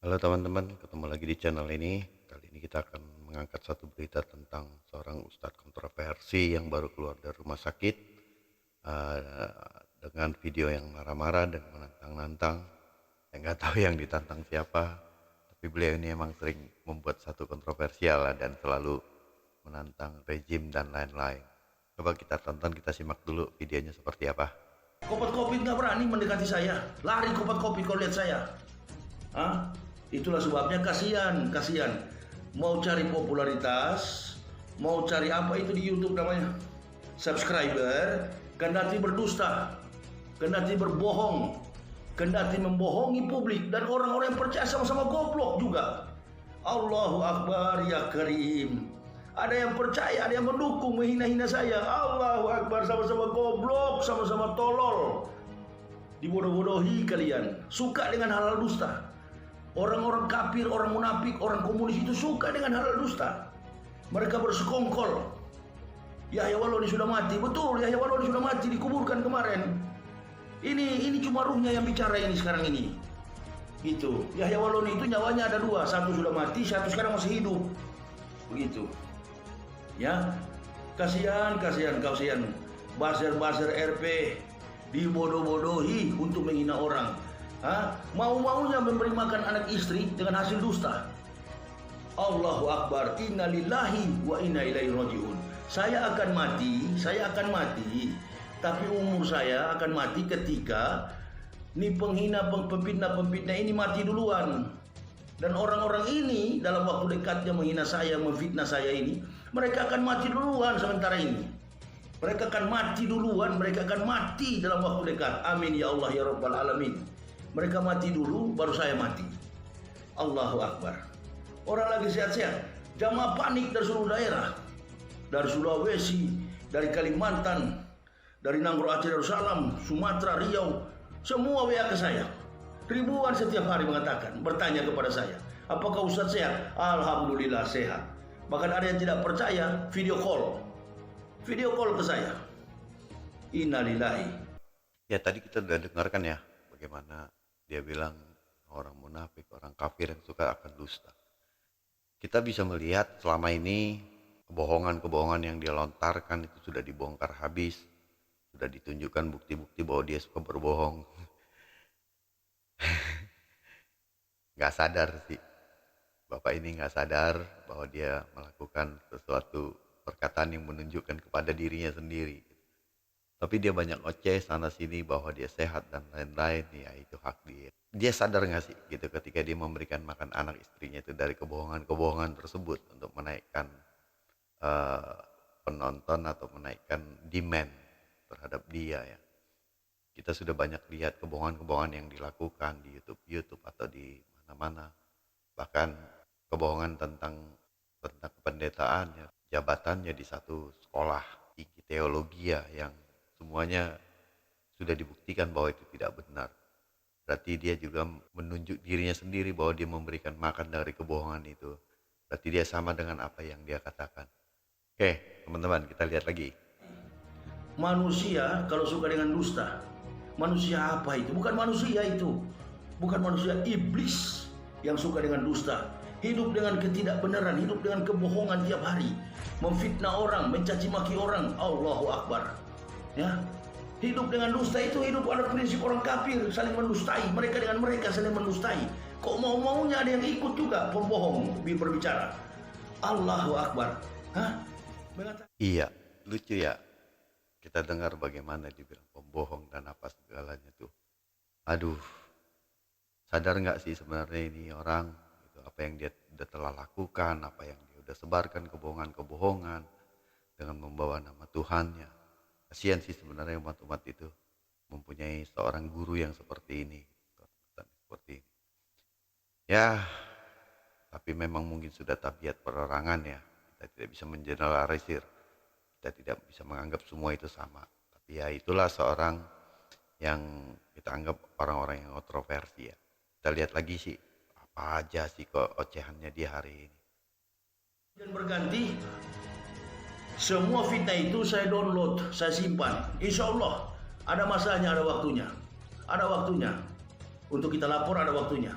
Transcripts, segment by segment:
Halo teman-teman, ketemu lagi di channel ini. Kali ini kita akan mengangkat satu berita tentang seorang ustadz kontroversi yang baru keluar dari rumah sakit eh, dengan video yang marah-marah dan menantang-nantang. Saya nggak tahu yang ditantang siapa, tapi beliau ini emang sering membuat satu kontroversial lah, dan selalu menantang rejim dan lain-lain. Coba kita tonton, kita simak dulu videonya seperti apa. Kopet-kopit nggak berani mendekati saya. Lari kopet-kopit kalau lihat saya. Hah? Itulah sebabnya kasihan. Mau cari popularitas, mau cari apa itu di YouTube namanya? Subscriber, kendati berdusta, kendati berbohong, kendati membohongi publik dan orang-orang yang percaya sama-sama goblok juga. Allahu Akbar ya Karim. Ada yang percaya, ada yang mendukung, menghina-hina saya. Allahu Akbar, sama-sama goblok, sama-sama tolol. Dibodoh-bodohi kalian. Suka dengan hal-hal dusta. Orang-orang kafir, orang munafik, orang komunis itu suka dengan hal-hal dusta. Mereka bersekongkol. Yahya Waloni sudah mati. Betul, Yahya Waloni sudah mati, dikuburkan kemarin. Ini cuma ruhnya yang bicara ini sekarang ini. Gitu. Yahya Waloni itu nyawanya ada dua. Satu sudah mati, satu sekarang masih hidup. Begitu. Ya, kasihan buzzer RP dibodoh-bodohi untuk menghina orang. Mau-maunya memberi makan anak istri dengan hasil dusta. Allahu Akbar, innalillahi wa inna ilaihi rajiun. Saya akan mati, tapi umur saya akan mati ketika penghina, pempitnah ini mati duluan. Dan orang-orang ini dalam waktu dekatnya menghina saya, memfitnah saya ini, mereka akan mati duluan sementara ini. Mereka akan mati duluan, mereka akan mati dalam waktu dekat. Amin ya Allah ya Rabbal Alamin. Mereka mati dulu, baru saya mati. Allahu Akbar. Orang lagi sehat-sehat, jamaah panik dari seluruh daerah. Dari Sulawesi, dari Kalimantan, dari Nanggro Aceh Darussalam, Sumatera, Riau, semua WA ke saya. Ribuan setiap hari mengatakan, bertanya kepada saya, apakah Ustadz sehat? Alhamdulillah sehat. Bahkan ada yang tidak percaya, video call ke saya. Innalillahi. Ya, tadi kita sudah dengarkan ya bagaimana dia bilang orang munafik, orang kafir yang suka akan dusta. Kita bisa melihat selama ini kebohongan-kebohongan yang dia lontarkan itu sudah dibongkar habis, sudah ditunjukkan bukti-bukti bahwa dia suka berbohong. Nggak sadar sih, Bapak ini nggak sadar bahwa dia melakukan sesuatu perkataan yang menunjukkan kepada dirinya sendiri. Tapi dia banyak ngoceh sana sini bahwa dia sehat dan lain-lain, ya itu hak dia. Dia sadar nggak sih gitu ketika dia memberikan makan anak istrinya itu dari kebohongan-kebohongan tersebut untuk menaikkan penonton atau menaikkan demand terhadap dia ya. Kita sudah banyak lihat kebohongan-kebohongan yang dilakukan di YouTube atau di mana-mana. Bahkan kebohongan tentang kependetaannya, jabatannya di satu sekolah tinggi teologi ya, yang semuanya sudah dibuktikan bahwa itu tidak benar. Berarti dia juga menunjuk dirinya sendiri bahwa dia memberikan makan dari kebohongan itu. Berarti dia sama dengan apa yang dia katakan. Oke, teman-teman, kita lihat lagi. Manusia kalau suka dengan dusta, manusia apa itu? Bukan manusia itu. Bukan manusia, iblis yang suka dengan dusta. Hidup dengan ketidakbenaran, hidup dengan kebohongan tiap hari. Memfitnah orang, mencaci maki orang. Allahu Akbar. Ya, hidup dengan dusta itu hidup ada prinsip orang kafir, saling mendustai. Mereka dengan mereka saling mendustai. Kok mau-maunya ada yang ikut juga pembohong berbicara. Allahu Akbar. Iya, lucu ya. Kita dengar bagaimana dibilang pembohong dan apa segalanya tuh. Aduh, sadar nggak sih sebenarnya ini orang gitu, apa yang dia udah telah lakukan, apa yang dia udah sebarkan, kebohongan-kebohongan dengan membawa nama Tuhannya. Kasihan sih sebenarnya umat-umat itu mempunyai seorang guru yang seperti ini, seperti ini. Ya, tapi memang mungkin sudah tabiat perorangan ya. Kita tidak bisa mengeneralisir. Kita tidak bisa menganggap semua itu sama. Tapi ya itulah seorang yang kita anggap orang-orang yang kontroversi ya. Kita lihat lagi sih, apa aja sih kok ocehannya dia hari ini. Dan berganti, semua fitnah itu saya download, saya simpan. Insya Allah ada masanya, ada waktunya. Ada waktunya. Untuk kita lapor ada waktunya.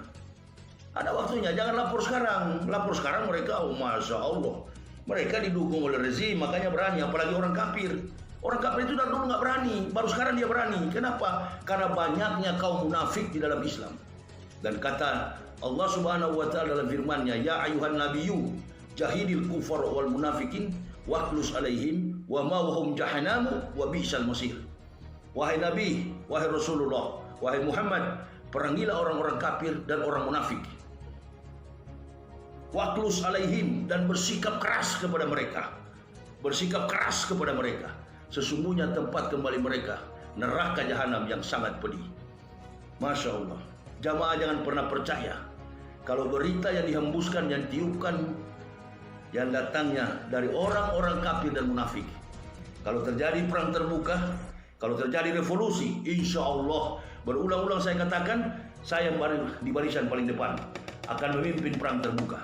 Ada waktunya, jangan lapor sekarang. Lapor sekarang mereka, oh Masya Allah. Mereka didukung oleh rezim, makanya berani. Apalagi orang kafir. Orang kafir itu dari dulu nggak berani, baru sekarang dia berani. Kenapa? Karena banyaknya kaum munafik di dalam Islam. Dan kata Allah Subhanahu wa taala dalam firman-Nya, "Ya ayuhan nabiyyu, jahidil kufar wal munafikin waqlus alaihim wa ma'hum jahannamu wa bi'sal masir." Wahai Nabi, wahai Rasulullah, wahai Muhammad, perangilah orang-orang kafir dan orang munafik. Waqlus alaihim, dan bersikap keras kepada mereka. Bersikap keras kepada mereka. Sesungguhnya tempat kembali mereka neraka jahanam yang sangat pedih. Masya Allah. Jamaah jangan pernah percaya kalau berita yang dihembuskan, yang tiupkan, yang datangnya dari orang-orang kafir dan munafik. Kalau terjadi perang terbuka, kalau terjadi revolusi, insya Allah, berulang-ulang saya katakan, saya di barisan paling depan akan memimpin perang terbuka.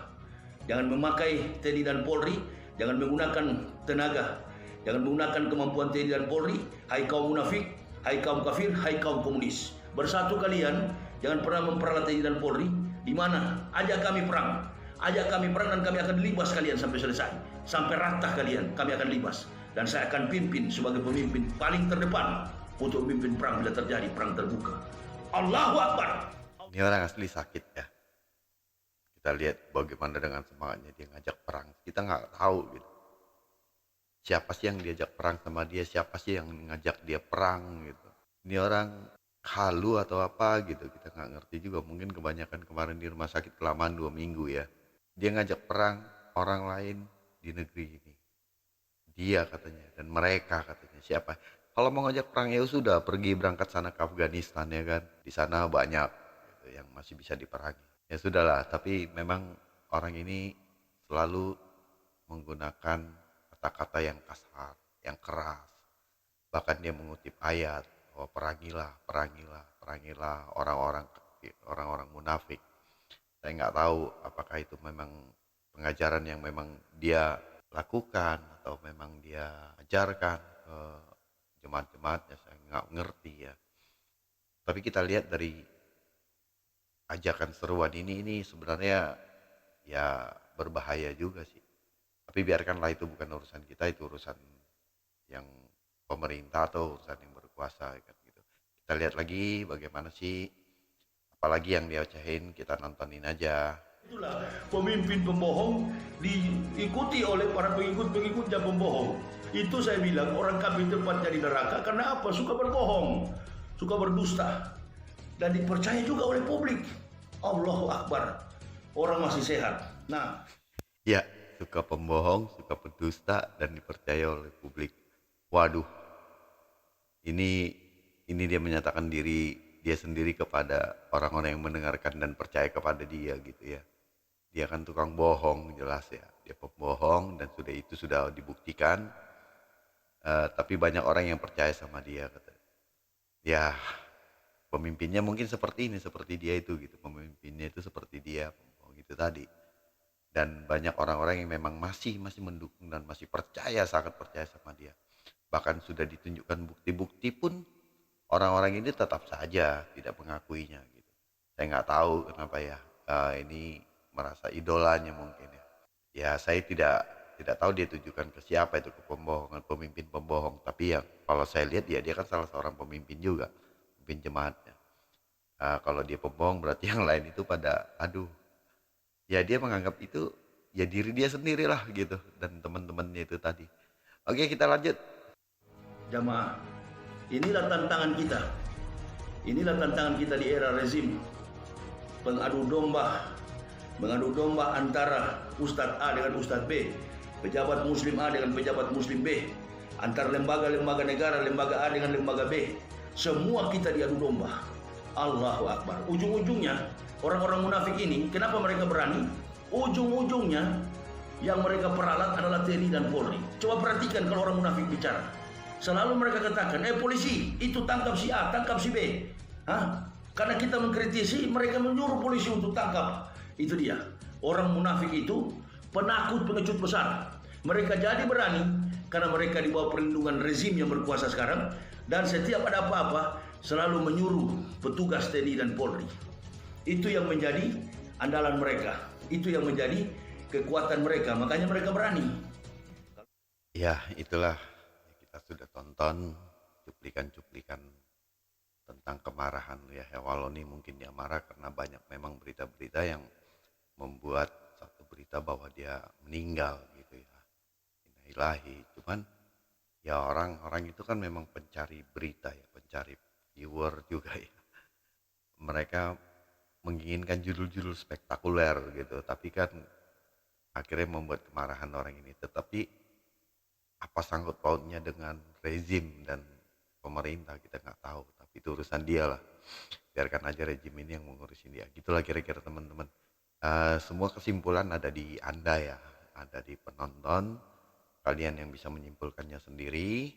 Jangan memakai TNI dan Polri, jangan menggunakan tenaga, jangan menggunakan kemampuan TNI dan Polri. Hai kaum munafik, hai kaum kafir, hai kaum komunis. Bersatu kalian, jangan pernah memperalat TNI dan Polri. Di mana? Ajak kami perang. Ajak kami perang dan kami akan libas kalian sampai selesai. Sampai rata kalian, kami akan libas. Dan saya akan pimpin sebagai pemimpin paling terdepan untuk memimpin perang bila terjadi perang terbuka. Allahu Akbar. Ini orang asli sakit ya. Kita lihat bagaimana dengan semangatnya dia ngajak perang. Kita nggak tahu gitu. Siapa sih yang diajak perang sama dia? Siapa sih yang ngajak dia perang gitu? Ini orang halu atau apa gitu, kita nggak ngerti juga. Mungkin kebanyakan kemarin di rumah sakit kelamaan 2 minggu ya. Dia ngajak perang orang lain di negeri ini. Dia katanya, dan mereka katanya. Siapa? Kalau mau ngajak perang ya sudah, pergi berangkat sana ke Afghanistan ya kan. Di sana banyak gitu, yang masih bisa diperangi. Ya sudahlah, tapi memang orang ini selalu menggunakan kata-kata yang kasar, yang keras. Bahkan dia mengutip ayat, bahwa perangilah orang-orang munafik. Saya nggak tahu apakah itu memang pengajaran yang memang dia lakukan atau memang dia ajarkan ke jemaat-jemaatnya, saya nggak ngerti ya. Tapi kita lihat dari ajakan seruan ini sebenarnya ya berbahaya juga sih. Tapi biarkanlah, itu bukan urusan kita, itu urusan yang pemerintah atau urusan yang berkuasa kan gitu. Kita lihat lagi bagaimana sih, apalagi yang dia ocehin, kita nontonin aja. Itulah pemimpin pembohong diikuti oleh para pengikut-pengikutnya pembohong. Itu saya bilang orang kafir tempatnya di neraka karena apa? Suka berbohong, suka berdusta, dan dipercaya juga oleh publik. Allahu Akbar. Orang masih sehat. Nah, ya, suka pembohong, suka berdusta, dan dipercaya oleh publik. Waduh, ini dia menyatakan diri dia sendiri kepada orang-orang yang mendengarkan dan percaya kepada dia gitu ya. Dia kan tukang bohong jelas ya, dia pembohong, dan sudah dibuktikan. Tapi banyak orang yang percaya sama dia katanya. Ya, pemimpinnya mungkin seperti dia itu gitu. Pemimpinnya itu seperti dia, pembohong itu tadi. Dan banyak orang-orang yang memang masih mendukung dan masih sangat percaya sama dia. Bahkan sudah ditunjukkan bukti-bukti pun orang-orang ini tetap saja tidak mengakuinya gitu. Saya nggak tahu kenapa ya, ini merasa idolanya mungkin ya. Ya saya tidak tahu dia tujukan ke siapa itu, ke pemimpin pembohong. Tapi ya kalau saya lihat ya dia kan salah seorang pemimpin juga, pemimpin jemaatnya. Kalau dia pembohong berarti yang lain itu pada ya dia menganggap itu ya diri dia sendirilah gitu, dan teman-temannya itu tadi. Oke, kita lanjut. jamaah, inilah tantangan kita. Inilah tantangan kita di era rezim mengadu domba antara Ustadz A dengan Ustadz B, pejabat Muslim A dengan pejabat Muslim B, antar lembaga-lembaga negara, lembaga A dengan lembaga B. Semua kita diadu domba. Allahu Akbar. Ujung-ujungnya orang-orang munafik ini, kenapa mereka berani? Ujung-ujungnya yang mereka peralat adalah TNI dan Polri. Coba perhatikan kalau orang munafik bicara. Selalu mereka katakan, polisi, itu tangkap si A, tangkap si B. Karena kita mengkritisi, mereka menyuruh polisi untuk tangkap. Itu dia. Orang munafik itu penakut, pengecut besar. Mereka jadi berani karena mereka di bawah perlindungan rezim yang berkuasa sekarang. Dan setiap ada apa-apa, selalu menyuruh petugas TNI dan Polri. Itu yang menjadi andalan mereka. Itu yang menjadi kekuatan mereka, makanya mereka berani. Ya, itulah kita sudah tonton cuplikan-cuplikan tentang kemarahan ya. Walau ini mungkin dia marah karena banyak memang berita-berita yang membuat satu berita bahwa dia meninggal gitu ya. Innalillahi. Cuman ya orang-orang itu kan memang pencari berita ya, pencari viewer juga ya. Mereka menginginkan judul-judul spektakuler gitu, tapi kan akhirnya membuat kemarahan orang ini. Tetapi apa sangkut pautnya dengan rezim dan pemerintah kita nggak tahu, tapi itu urusan dia lah. Biarkan aja rezim ini yang mengurusin dia. Gitulah kira-kira teman-teman. Semua kesimpulan ada di Anda ya, ada di penonton. Kalian yang bisa menyimpulkannya sendiri,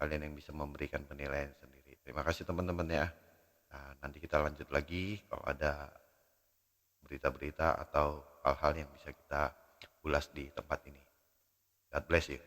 kalian yang bisa memberikan penilaian sendiri. Terima kasih teman-teman ya. Nanti kita lanjut lagi kalau ada berita-berita atau hal-hal yang bisa kita ulas di tempat ini. God bless you.